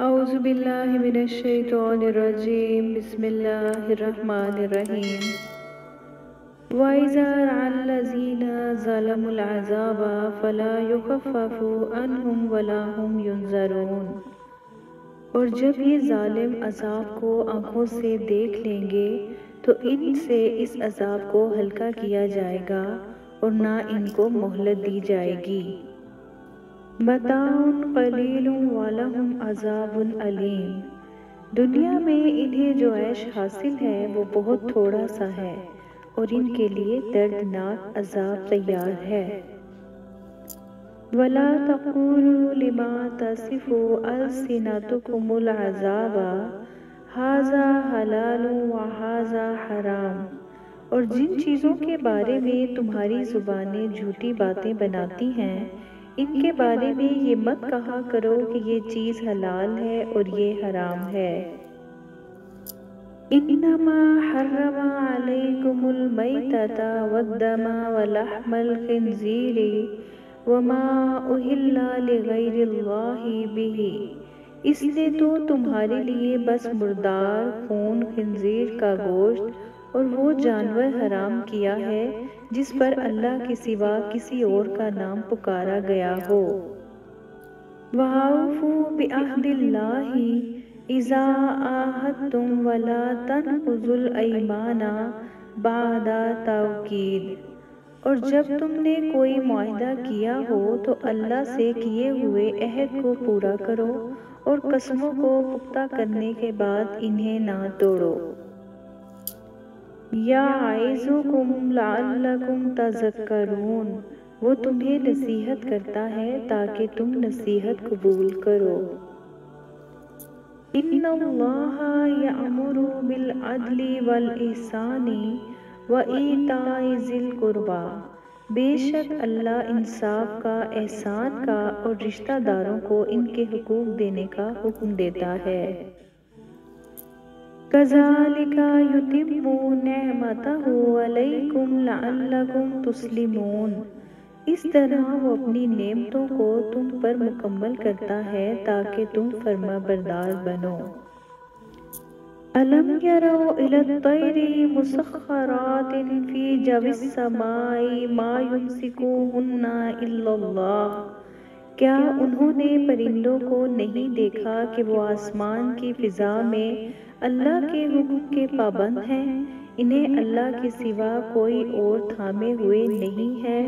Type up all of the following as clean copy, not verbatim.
اعوذ باللہ من الشیطان الرجیم بسم اللہ الرحمن الرحیم وَإِذَا رَأَى الَّذِينَ ظَلَمُوا الْعَذَابَ فَلَا يُخَفَّفُ عَنْهُمْ وَلَا هُمْ يُنظَرُونَ، اور جب یہ ظالم عذاب کو آنکھوں سے دیکھ لیں گے تو ان سے اس عذاب کو ہلکا کیا جائے گا اور نہ ان کو مہلت دی جائے گی۔ متاع قلیل وَلَهُمْ عَذَابٌ علیم، دنیا میں انہیں جو عیش حاصل ہے وہ بہت تھوڑا سا ہے اور ان کے لیے دردناک عذاب تیار ہے۔ وَلَا تَقُولُوا لِمَا تَصِفُ أَلْسِنَتُكُمُ الْعَذَابَ هَٰذَا حَلَالٌ وَهَٰذَا حَرَامٌ، اور جن چیزوں کے بارے میں تمہاری زبانیں جھوٹی باتیں بناتی ہیں ان کے بارے میں یہ مت کہا کرو کہ یہ چیز حلال ہے اور یہ حرام ہے۔ انما حرم علیکم المیتۃ والدم ولحم الخنزیر وما اہل لغیر اللہ بہ، اس نے تو تمہارے لیے بس مردار خون خنزیر کا گوشت اور وہ جانور حرام کیا ہے جس پر اللہ کے سوا کسی اور کا نام پکارا گیا ہو۔ وَأَوْفُوا بِعَہْدِ اللَّهِ إِذَا عَاهَدتُّمْ وَلَا تَنقُضُوا الْأَيْمَانَ بَعْدَ تَوْکِیدِہَا، اور جب تم نے کوئی معاہدہ کیا ہو تو اللہ سے کیے ہوئے عہد کو پورا کرو اور قسموں کو پختہ کرنے کے بعد انہیں نہ توڑو۔ یعظکم لعلکم تذکرون، وہ تمہیں نصیحت کرتا ہے تاکہ تم نصیحت قبول کرو۔ ان اللہ یأمر بالعدل والإحسان وإیتاء ذی القربی، بے شک اللہ انصاف کا، احسان کا اور رشتہ داروں کو ان کے حقوق دینے کا حکم دیتا ہے۔ کذالک یتم نعمتہ علیکم لعلکم تسلمون، اس طرح وہ اپنی نعمتوں کو تم پر مکمل کرتا ہے تاکہ تم فرما بردار بنو۔ الم یروا الی الطیر مسخرات فی جو السماء ما یمسکہن الا اللہ، کیا انہوں نے پرندوں کو نہیں دیکھا کہ وہ آسمان کی فضا میں اللہ کے حکم کے پابند ہیں، انہیں اللہ کے سوا کوئی اور تھامے ہوئے نہیں ہے۔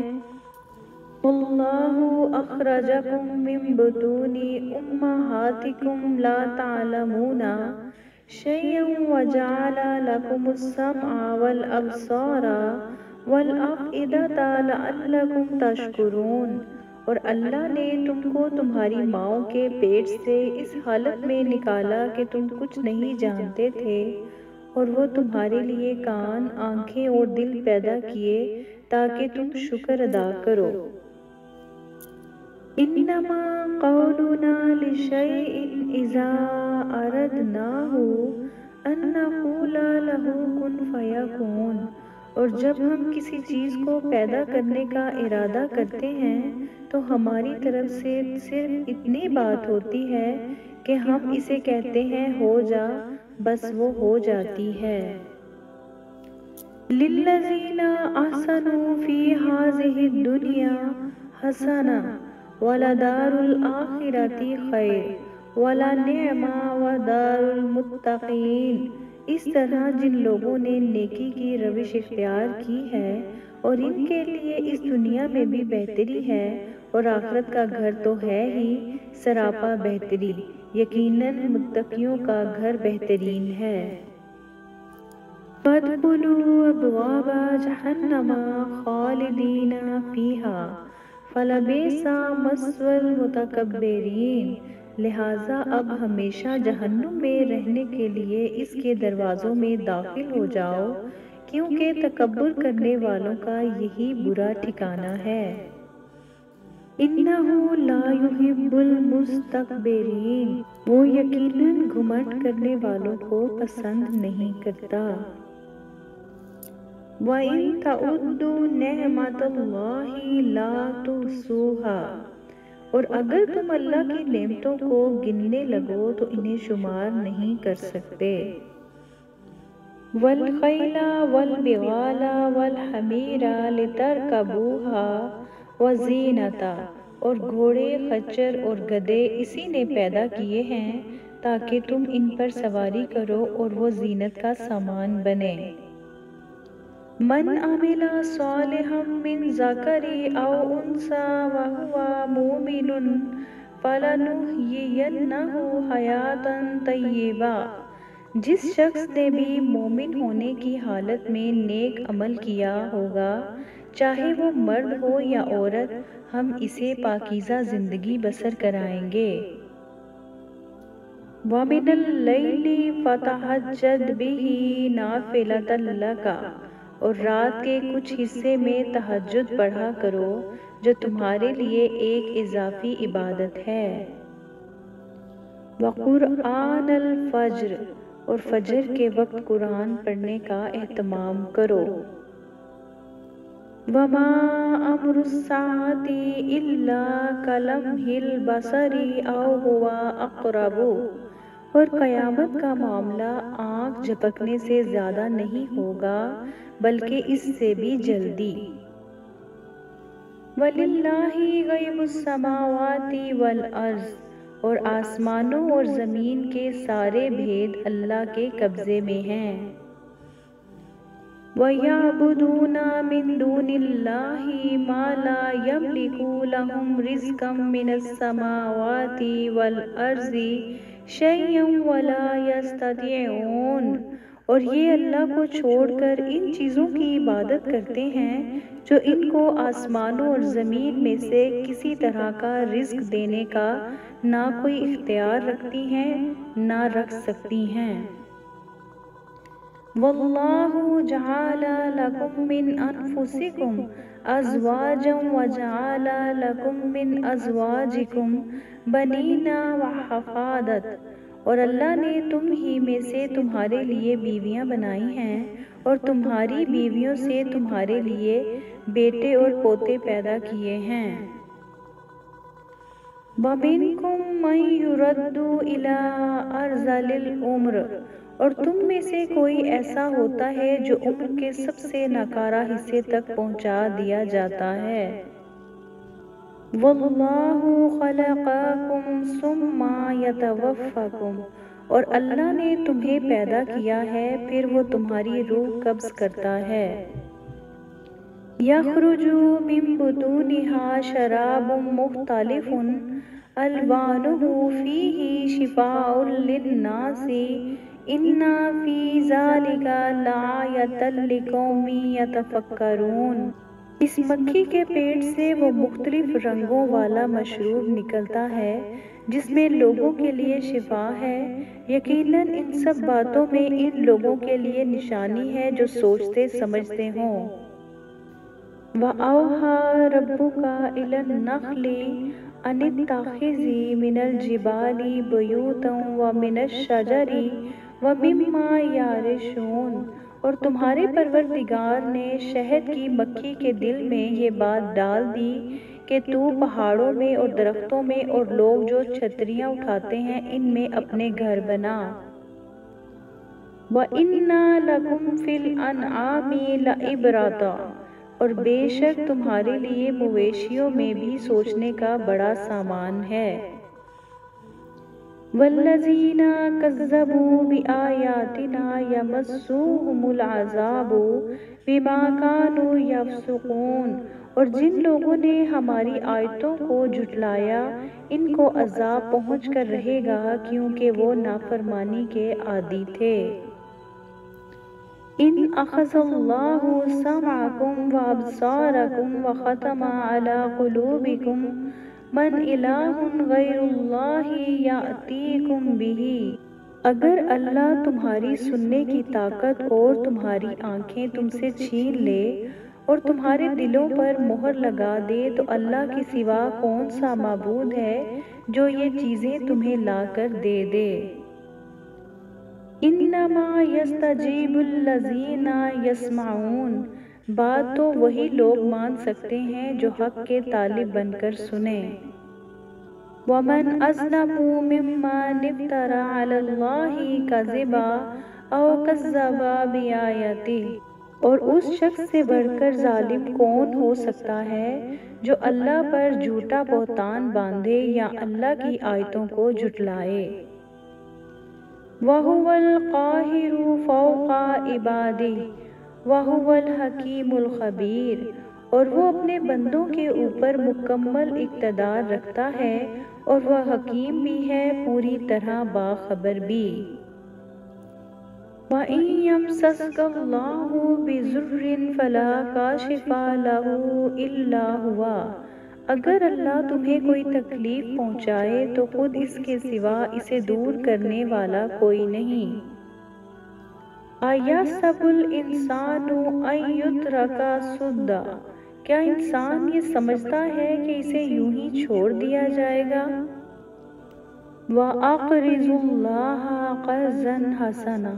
واللہ اخرجکم من بطون امہاتکم لا تعلمون شیئا وجعل لکم السمع والابصار والافئدۃ لعلکم تشکرون، اور اللہ نے تم کو تمہاری ماؤں کے پیٹ سے اس حالت میں نکالا کہ تم کچھ نہیں جانتے تھے، اور وہ تمہارے لیے کان، آنکھیں اور دل پیدا کیے تاکہ تم شکر ادا کرو۔ انما قولنا لشیء اذا اردناہ ان نقول لہ کن فیکون، اور جب ہم کسی چیز کو پیدا کرنے کا ارادہ کرتے ہیں تو ہماری طرف سے صرف اتنی بات ہوتی ہے کہ ہم اسے کہتے ہیں ہو جا، بس وہ ہو جاتی ہے۔ للذین احسنوا فی ہذہ الدنیا حسنہ ولدار الآخرۃ خیر ولنعم دار المتقین، اس طرح جن لوگوں نے نیکی کی روش اختیار کی ہے اور ان کے لیے اس دنیا میں بھی بہتری ہے اور آخرت کا گھر تو ہے ہی سراپا بہتری، یقیناً متقیوں کا گھر بہترین ہے۔ فادخلوا ابواب جہنم خالدین فیہا فلبئس مثوی المتکبرین، لہٰذا اب ہمیشہ جہنم میں رہنے کے لیے اس کے دروازوں میں داخل ہو جاؤ، کیونکہ تکبر کرنے والوں کا یہی برا ٹھکانہ ہے۔ انہ لا یحب المستکبرین، وہ یقیناً گھمنڈ کرنے والوں کو پسند نہیں کرتا۔ وَإِن تَعُدُّوا نِعْمَتَ اللَّهِ لَا تُحْصُوهَا، اور اگر تم اللہ کی نعمتوں کو گننے لگو تو انہیں شمار نہیں کر سکتے۔ وَالْخَيْلَ وَالْبِغَالَ وَالْحَمِيرَ لِتَرْكَبُوهَا وَزِينَةً، اور گھوڑے، خچر اور گدھے اسی نے پیدا کیے ہیں تاکہ تم ان پر سواری کرو اور وہ زینت کا سامان بنے۔ من عمل صالحا من ذکر او انثی وهو مؤمن فلنحیینہ حیاۃ طیبہ، جس شخص نے بھی مومن ہونے کی حالت میں نیک عمل کیا ہوگا، چاہے وہ مرد ہو یا عورت، ہم اسے پاکیزہ زندگی بسر کرائیں گے۔ وَمِنَ اللَّيْلِ فَتَہَجَّدْ بِهِ نَافِلَةً لَكَ، اور رات کے کچھ حصے میں تہجد پڑھا کرو جو تمہارے لیے ایک اضافی عبادت ہے۔ وَقُرْآنَ الْفَجْرِ، اور فجر کے وقت قرآن پڑھنے کا اہتمام کرو۔ وَمَا أَمْرُ السَّاعَةِ إِلَّا كَلَمْحِ الْبَصَرِ أَوْ هُوَ أَقْرَبُ، اور قیامت کا معاملہ آنکھ جھپکنے سے زیادہ نہیں ہوگا بلکہ اس سے بھی جلدی۔ وَلِلَّهِ غَيْبُ السَّمَاوَاتِ وَالْأَرْضِ، اور آسمانوں اور زمین کے سارے بھید اللہ کے قبضے میں ہیں۔ وَيَعْبُدُونَ مِن دُونِ اللَّهِ مَا لَا يَمْلِكُ لَهُمْ رِزْقًا مِنَ السَّمَاوَاتِ وَالْأَرْضِ شَيْئًا وَلَا يَسْتَطِيعُونَ، اور یہ اللہ کو چھوڑ کر ان چیزوں کی عبادت کرتے ہیں جو ان کو آسمانوں اور زمین میں سے کسی طرح کا رزق دینے کا نہ کوئی اختیار رکھتی ہیں نہ رکھ سکتی ہیں۔ وَاللَّهُ جَعَلَ لَكُم مِّنْ أَنفُسِكُمْ أَزْوَاجًا وَجَعَلَ لَكُم مِّنْ أَزْوَاجِكُمْ بَنِينَ وَحَفَدَةً، اور اللہ نے تم ہی میں سے تمہارے لیے بیویاں بنائی ہیں اور تمہاری بیویوں سے تمہارے لیے بیٹے اور پوتے پیدا کیے ہیں۔ وَمِنْكُمْ مَنْ يُرَدُّ إِلَىٰ أَرْذَلِ الْعُمُرِ، اور تم میں سے کوئی ایسا ہوتا ہے جو عمر کے سب سے ناکارہ حصے تک پہنچا دیا جاتا ہے۔ وَاللَّهُ خَلَقَكُمْ ثُمَّ يَتَوَفَّاكُمْ، اور اللہ نے تمہیں پیدا کیا ہے پھر وہ تمہاری روح قبض کرتا ہے۔ يَخْرُجُ مِن بُطُونِهَا شَرَابٌ مُخْتَلِفٌ أَلْوَانُهُ فِيهِ شِفَاءٌ لِلنَّاسِ إِنَّ فِي ذَلِكَ لَآيَةً لِقَوْمٍ يَتَفَكَّرُونَ، اس مکھی کے پیٹ سے وہ مختلف رنگوں والا مشروب نکلتا ہے جس میں لوگوں کے لیے شفا ہے، یقیناً ان سب باتوں میں ان لوگوں کے لیے نشانی ہے جو سوچتے سمجھتے ہوں۔ وَأَوْحَىٰ رَبُّكَ إِلَى النَّخْلِ أَنِ اتَّخِذِي مِنَ الْجِبَالِ بُيُوتًا وَمِنَ الشَّجَرِ وَمِمَّا يَعْرِشُونَ، اور تمہارے پروردگار نے شہد کی مکھی کے دل میں یہ بات ڈال دی کہ تو پہاڑوں میں اور درختوں میں اور لوگ جو چھتریاں اٹھاتے ہیں ان میں اپنے گھر بنا۔ وَإِنَّ لَكُمْ فِي الْأَنْعَامِ لَعِبْرَةً، اور بے شک تمہارے لیے مویشیوں میں بھی سوچنے کا بڑا سامان ہے۔ وَالَّذِينَ كَذَّبُوا بِآيَاتِنَا يَمَسُّهُمُ الْعَذَابُ بِمَا كَانُوا يَفْسُقُونَ، اور جن لوگوں نے ہماری آیتوں کو جھٹلایا ان کو عذاب پہنچ کر رہے گا کیونکہ وہ نافرمانی کے عادی تھے۔ إِنْ أَخَذَ اللَّهُ سَمْعَكُمْ وَأَبْصَارَكُمْ وَخَتَمَ عَلَىٰ قُلُوبِكُمْ مَنْ إِلَٰهٌ غَيْرُ اللَّهِ يَأْتِيكُمْ بِهِ، اگر اللہ تمہاری سننے کی طاقت اور تمہاری آنکھیں تم سے چھین لے اور تمہارے دلوں پر مہر لگا دے تو اللہ کے سوا کون سا معبود ہے جو یہ چیزیں تمہیں لا کر دے دے۔ انما یستجیب الذین یسمعون، بات تو وہی لوگ مان سکتے ہیں جو حق کے طالب بن کر سنیں۔ وَمَنْ أَظْلَمُ مِمَّنِ افْتَرَى عَلَى اللَّهِ كَذِبًا أَوْ كَذَّبَ بِآيَاتِهِ، اور اس شخص سے بڑھ کر ظالم کون ہو سکتا ہے جو اللہ پر جھوٹا بہتان باندھے یا اللہ کی آیتوں کو جھٹلائے۔ وَهُوَ الْقَاهِرُ فَوْقَ عِبَادِهِ وَهُوَ الْحَكِيمُ الْخَبِيرُ، اور وہ اپنے بندوں کے اوپر مکمل اقتدار رکھتا ہے اور وہ حکیم بھی ہے، پوری طرح باخبر بھی۔ وَإِن يَمْسَسْكَ اللَّهُ بِضُرٍّ فَلَا كَاشِفَ لَهُ إِلَّا هُوَ، اگر اللہ تمہیں کوئی تکلیف پہنچائے تو خود اس کے سوا اسے دور کرنے والا کوئی نہیں۔ أَيَحْسَبُ الْإِنسَانُ أَن يُتْرَكَ سُدًى، کیا انسان یہ سمجھتا ہے کہ اسے یوں ہی چھوڑ دیا جائے گا؟ وَأَقْرِضُوا اللَّهَ قَرْضًا حَسَنًا،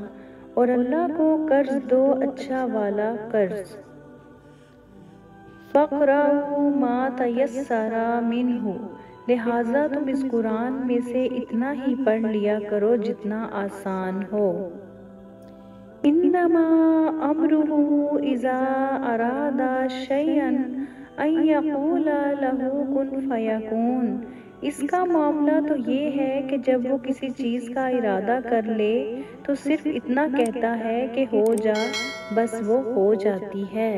اور اللہ کو قرض دو اچھا والا قرض۔ فَاقْرَؤُوا مَا تَيَسَّرَ مِنْهُ، لہٰذا تم اس قرآن میں سے اتنا ہی پڑھ لیا کرو جتنا آسان ہو۔ إِنَّمَا أَمْرُهُ إِذَا أَرَادَ شَيْئًا أَن يَقُولَ لَهُ كُن فَيَكُونُ، اس کا معاملہ تو یہ ہے کہ جب وہ کسی چیز کا ارادہ کر لے تو صرف اتنا کہتا ہے کہ ہو جا، بس وہ ہو جاتی ہے۔